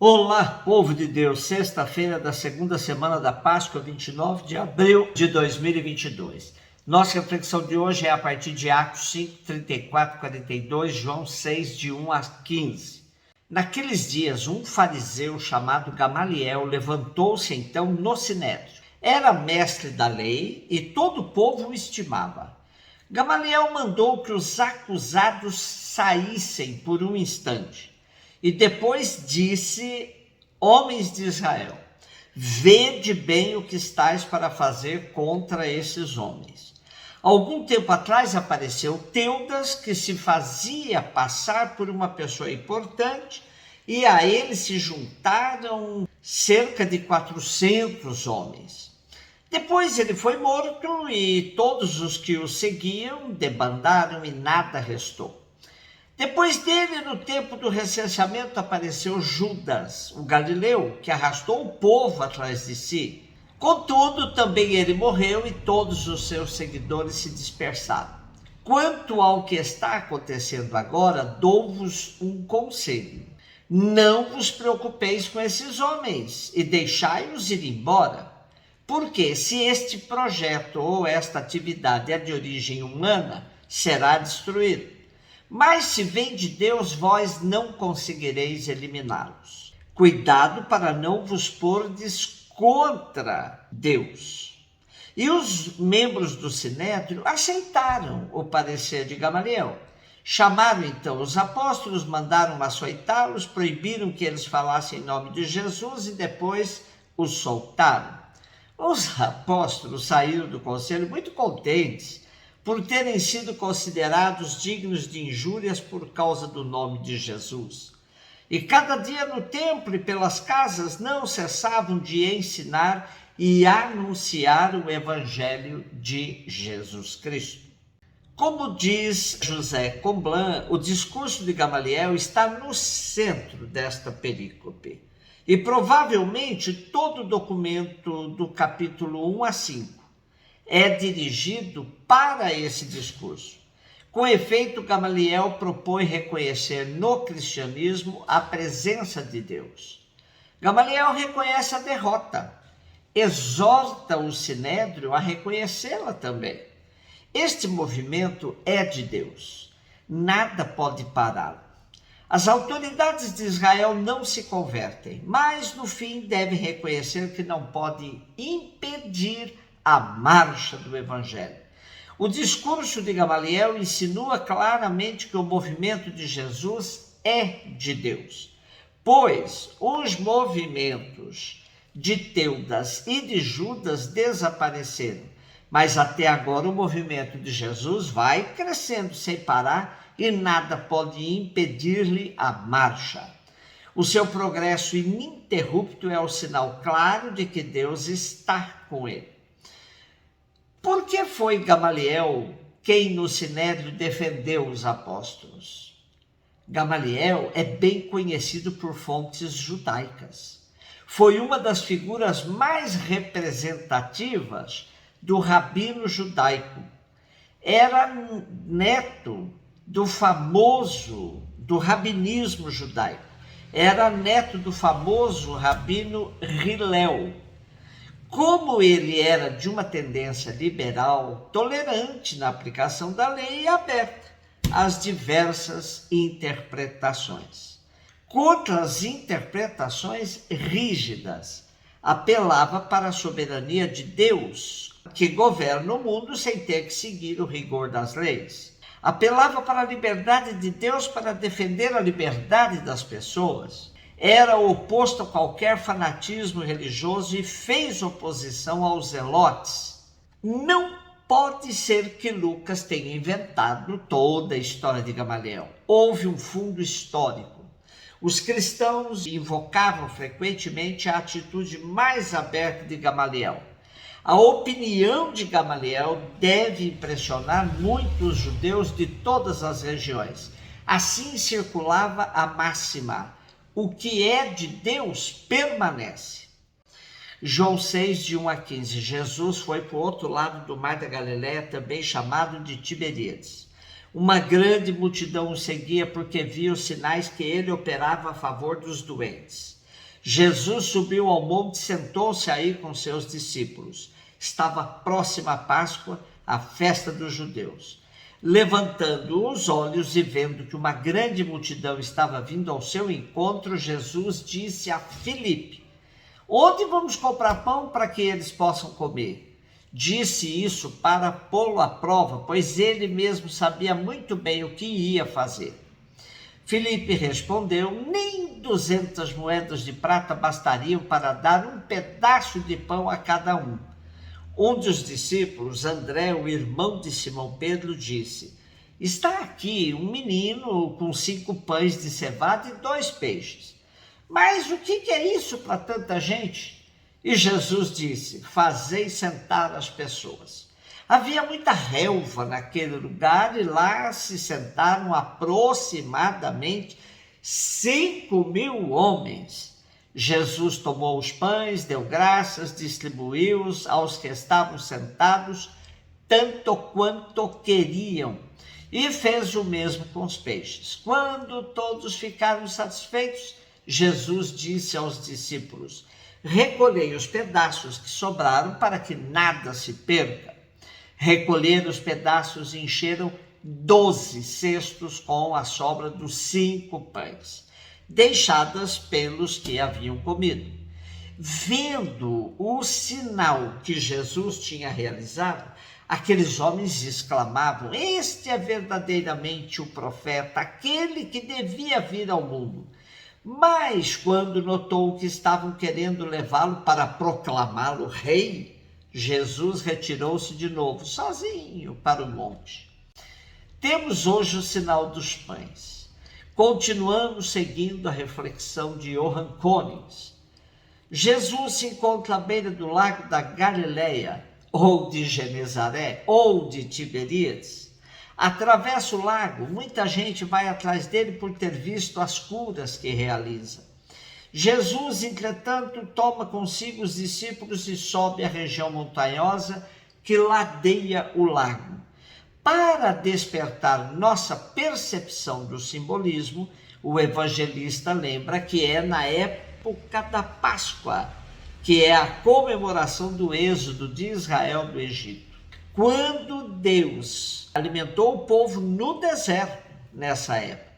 Olá, povo de Deus, sexta-feira da segunda semana da Páscoa, 29 de abril de 2022. Nossa reflexão de hoje é a partir de Atos 5, 34, 42, João 6, de 1 a 15. Naqueles dias, um fariseu chamado Gamaliel levantou-se então no sinédrio. Era mestre da lei e todo o povo o estimava. Gamaliel mandou que os acusados saíssem por um instante. E depois disse: homens de Israel, vede bem o que estáis para fazer contra esses homens. Algum tempo atrás apareceu Teudas, que se fazia passar por uma pessoa importante, e a ele se juntaram cerca de 400 homens. Depois ele foi morto e todos os que o seguiam debandaram e nada restou. Depois dele, no tempo do recenseamento, apareceu Judas, o galileu, que arrastou o povo atrás de si. Contudo, também ele morreu e todos os seus seguidores se dispersaram. Quanto ao que está acontecendo agora, dou-vos um conselho. Não vos preocupeis com esses homens e deixai-os ir embora. Porque se este projeto ou esta atividade é de origem humana, será destruído. Mas se vem de Deus, vós não conseguireis eliminá-los. Cuidado para não vos pordes contra Deus. E os membros do sinédrio aceitaram o parecer de Gamaliel. Chamaram então os apóstolos, mandaram açoitá-los, proibiram que eles falassem em nome de Jesus e depois os soltaram. Os apóstolos saíram do conselho muito contentes por terem sido considerados dignos de injúrias por causa do nome de Jesus. E cada dia no templo e pelas casas não cessavam de ensinar e anunciar o evangelho de Jesus Cristo. Como diz José Comblan, o discurso de Gamaliel está no centro desta perícope. E provavelmente todo o documento do capítulo 1 a 5 é dirigido para esse discurso. Com efeito, Gamaliel propõe reconhecer no cristianismo a presença de Deus. Gamaliel reconhece a derrota, exorta o sinédrio a reconhecê-la também. Este movimento é de Deus, nada pode pará-lo. As autoridades de Israel não se convertem, mas no fim devem reconhecer que não podem impedir a marcha do evangelho. O discurso de Gamaliel insinua claramente que o movimento de Jesus é de Deus, pois os movimentos de Teudas e de Judas desapareceram, mas até agora o movimento de Jesus vai crescendo sem parar e nada pode impedir-lhe a marcha. O seu progresso ininterrupto é o sinal claro de que Deus está com ele. Por que foi Gamaliel quem no sinédrio defendeu os apóstolos? Gamaliel é bem conhecido por fontes judaicas. Foi uma das figuras mais representativas do rabino judaico. Era neto do rabinismo judaico. Era neto do famoso rabino Hillel. Como ele era de uma tendência liberal, tolerante na aplicação da lei e aberta às diversas interpretações. Contra as interpretações rígidas, apelava para a soberania de Deus, que governa o mundo sem ter que seguir o rigor das leis. Apelava para a liberdade de Deus para defender a liberdade das pessoas. Era oposto a qualquer fanatismo religioso e fez oposição aos zelotes. Não pode ser que Lucas tenha inventado toda a história de Gamaliel. Houve um fundo histórico. Os cristãos invocavam frequentemente a atitude mais aberta de Gamaliel. A opinião de Gamaliel deve impressionar muitos judeus de todas as regiões. Assim circulava a máxima: o que é de Deus permanece. João 6, de 1 a 15. Jesus foi para o outro lado do mar da Galileia, também chamado de Tiberíades. Uma grande multidão o seguia porque via os sinais que ele operava a favor dos doentes. Jesus subiu ao monte e sentou-se aí com seus discípulos. Estava próxima a Páscoa, a festa dos judeus. Levantando os olhos e vendo que uma grande multidão estava vindo ao seu encontro, Jesus disse a Filipe: onde vamos comprar pão para que eles possam comer? Disse isso para pô-lo à prova, pois ele mesmo sabia muito bem o que ia fazer. Filipe respondeu: nem 200 moedas de prata bastariam para dar um pedaço de pão a cada um. Um dos discípulos, André, o irmão de Simão Pedro, disse: está aqui um menino com 5 pães de cevada e 2 peixes. Mas o que é isso para tanta gente? E Jesus disse: fazei sentar as pessoas. Havia muita relva naquele lugar e lá se sentaram aproximadamente 5.000 homens. Jesus tomou os pães, deu graças, distribuiu-os aos que estavam sentados, tanto quanto queriam, e fez o mesmo com os peixes. Quando todos ficaram satisfeitos, Jesus disse aos discípulos: recolhei os pedaços que sobraram para que nada se perca. Recolheram os pedaços e encheram 12 cestos com a sobra dos 5 pães, deixadas pelos que haviam comido. Vendo o sinal que Jesus tinha realizado, aqueles homens exclamavam: este é verdadeiramente o profeta, aquele que devia vir ao mundo. Mas quando notou que estavam querendo levá-lo para proclamá-lo rei, Jesus retirou-se de novo, sozinho, para o monte. Temos hoje o sinal dos pães. Continuamos seguindo a reflexão de Johann Konings. Jesus se encontra à beira do lago da Galileia, ou de Genezaré, ou de Tiberíades. Atravessa o lago, muita gente vai atrás dele por ter visto as curas que realiza. Jesus, entretanto, toma consigo os discípulos e sobe a região montanhosa que ladeia o lago. Para despertar nossa percepção do simbolismo, o evangelista lembra que é na época da Páscoa, que é a comemoração do êxodo de Israel do Egito. Quando Deus alimentou o povo no deserto, nessa época,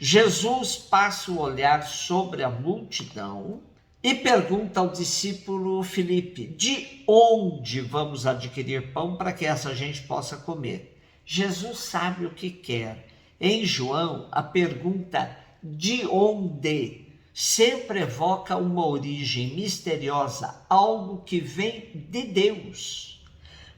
Jesus passa o olhar sobre a multidão e pergunta ao discípulo Filipe: de onde vamos adquirir pão para que essa gente possa comer? Jesus sabe o que quer. Em João, a pergunta de onde sempre evoca uma origem misteriosa, algo que vem de Deus.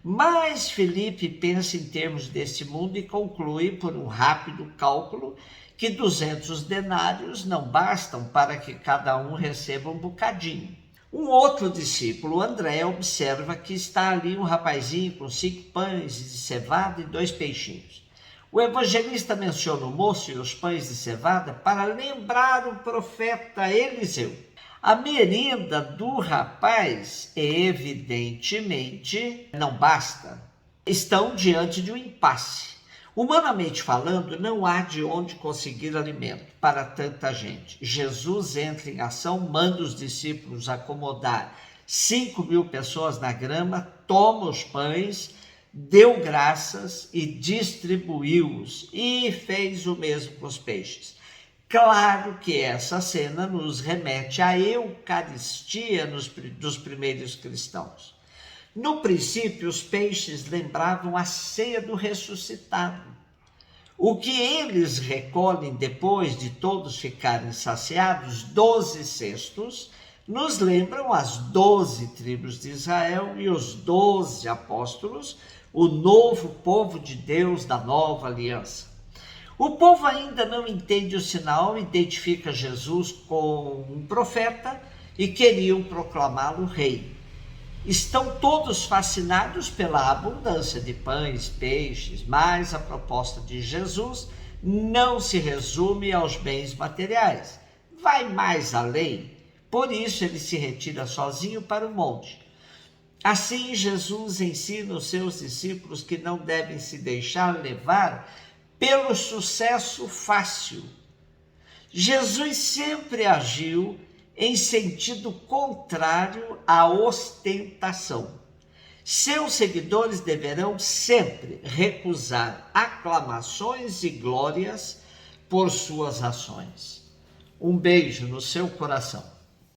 Mas Filipe pensa em termos deste mundo e conclui, por um rápido cálculo, que 200 denários não bastam para que cada um receba um bocadinho. Um outro discípulo, André, observa que está ali um rapazinho com 5 pães de cevada e 2 peixinhos. O evangelista menciona o moço e os pães de cevada para lembrar o profeta Eliseu. A merenda do rapaz, evidentemente, não basta. Estão diante de um impasse. Humanamente falando, não há de onde conseguir alimento para tanta gente. Jesus entra em ação, manda os discípulos acomodar 5.000 pessoas na grama, toma os pães, deu graças e distribuiu-os, e fez o mesmo com os peixes. Claro que essa cena nos remete à Eucaristia dos primeiros cristãos. No princípio, os peixes lembravam a ceia do ressuscitado. O que eles recolhem depois de todos ficarem saciados, 12 cestos, nos lembram as 12 tribos de Israel e os 12 apóstolos, o novo povo de Deus da nova aliança. O povo ainda não entende o sinal, identifica Jesus com um profeta e queriam proclamá-lo rei. Estão todos fascinados pela abundância de pães, peixes, mas a proposta de Jesus não se resume aos bens materiais, vai mais além. Por isso ele se retira sozinho para o monte. Assim, Jesus ensina os seus discípulos que não devem se deixar levar pelo sucesso fácil. Jesus sempre agiu em sentido contrário à ostentação. Seus seguidores deverão sempre recusar aclamações e glórias por suas ações. Um beijo no seu coração.